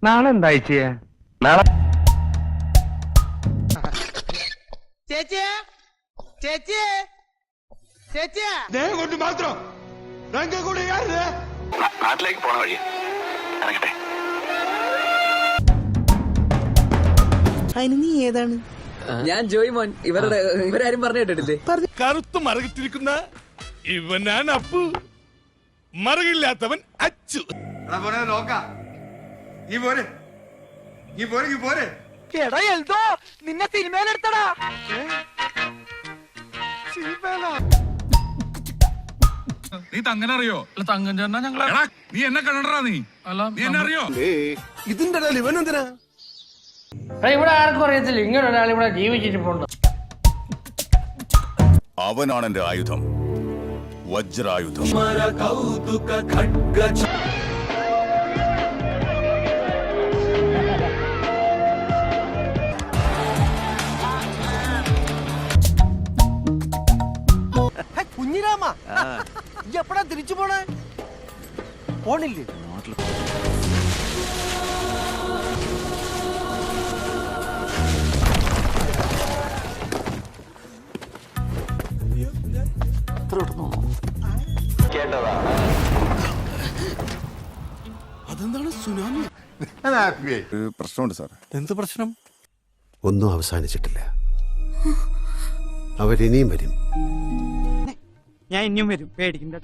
നാളെ എന്താ നാളെ ചേച്ചിയെ ചേച്ചിയെ ചേച്ചിയെ കൊണ്ട് മാത്രം നാട്ടിലേക്ക് പോണ വഴി ഇറങ്ങട്ടെ. അതിന് നീ ഏതാണ്? ഞാൻ ജോയ്മോൻ. ഇവരാരും പറഞ്ഞു കേട്ടിട്ടില്ലേ? കറുത്ത് മറകിട്ടിരിക്കുന്ന ഇവനാണ് അപ്പു, മറകില്ലാത്തവൻ അച്ചു. എടാ എൽദോ, നിന്നെ സിനിമയിലെടുത്തടാ. നീ തങ്ങനെ അറിയോ? തങ്കം ചേർന്നാ ഞങ്ങളെ നീ എന്നെ കണ്ടടാ. നീ എന്നെ അറിയോ? ഇതിന്റെ ഇവൻ എന്തിനാ? ഇവിടെ ആർക്കും അറിയത്തില്ല ഇങ്ങനെ ഒരാൾ ഇവിടെ ജീവിച്ചിട്ടുണ്ട്. അവനാണ് എന്റെ ആയുധം, വജ്രായുധം. കുഞ്ഞിരാമ, എപ്പടാ തിരിച്ചു പോണേ? പോണില്ലേ? അതെന്താണ് സുനാമി? പ്രശ്നമുണ്ട് സാർ. എന്ത് പ്രശ്നം? ഒന്നും അവസാനിച്ചിട്ടില്ല. അവരിനിയും വരും. ഞാൻ ഇനിയും വരും, പേടിക്കണ്ട.